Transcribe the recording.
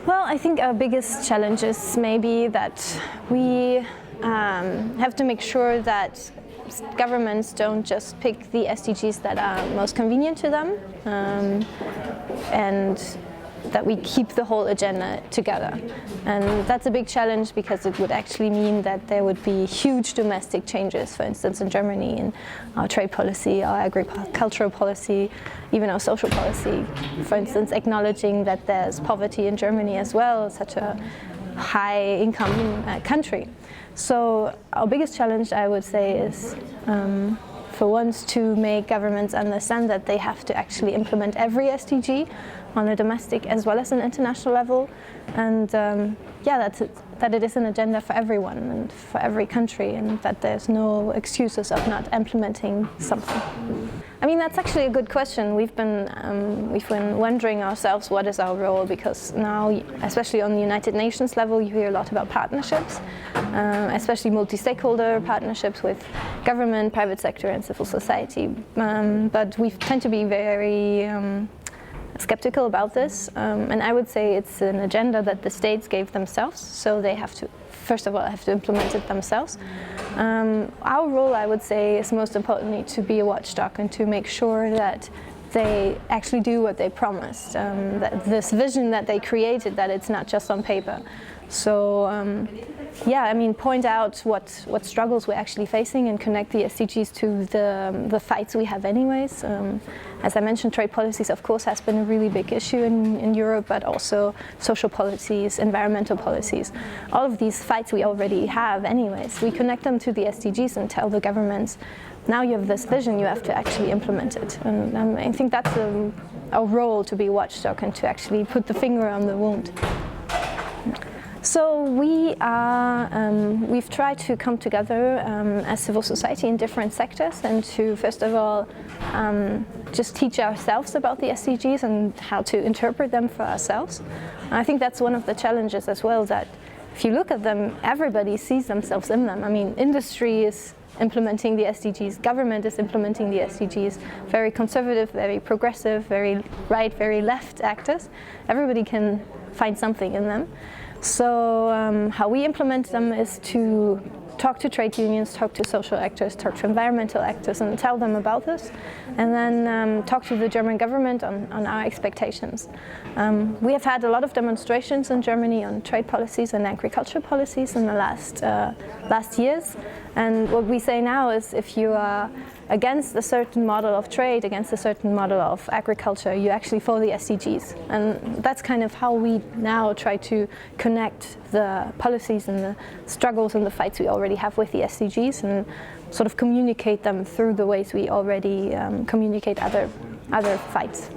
Well, I think our biggest challenge is maybe that we have to make sure that governments don't just pick the SDGs that are most convenient to them, and that we keep the whole agenda together. And that's a big challenge because it would actually mean that there would be huge domestic changes, for instance in Germany, in our trade policy, our agricultural policy, even our social policy. For instance, acknowledging that there's poverty in Germany as well, such a high income country. So our biggest challenge, I would say, is for once to make governments understand that they have to actually implement every SDG on a domestic as well as an international level, and that it is an agenda for everyone and for every country, and that there's no excuses of not implementing something. I mean, that's actually a good question. We've been wondering ourselves what is our role, because now, especially on the United Nations level, you hear a lot about partnerships, especially multi-stakeholder partnerships with government, private sector and civil society. But we tend to be very skeptical about this, and I would say it's an agenda that the states gave themselves, so they have to, first of all, have to implement it themselves. Our role, I would say, is most importantly to be a watchdog and to make sure that they actually do what they promised, that this vision that they created, that it's not just on paper. So yeah, I mean, point out what struggles we're actually facing and connect the SDGs to the fights we have anyways. As I mentioned, trade policies, of course, has been a really big issue in Europe, but also social policies, environmental policies. All of these fights we already have anyways. We connect them to the SDGs and tell the governments, now you have this vision, you have to actually implement it. And I think that's our role, to be watchdog and to actually put the finger on the wound. So we've tried to come together as civil society in different sectors and to, first of all, just teach ourselves about the SDGs and how to interpret them for ourselves. And I think that's one of the challenges as well, that if you look at them, everybody sees themselves in them. I mean, industry is implementing the SDGs, government is implementing the SDGs, very conservative, very progressive, very right, very left actors. Everybody can find something in them. So how we implement them is to talk to trade unions, talk to social actors, talk to environmental actors and tell them about this, and then talk to the German government on our expectations. We have had a lot of demonstrations in Germany on trade policies and agriculture policies in the last years, and what we say now is, if you are against a certain model of trade, against a certain model of agriculture, you actually follow the SDGs. And that's kind of how we now try to connect the policies and the struggles and the fights we already have with the SDGs, and sort of communicate them through the ways we already communicate other fights.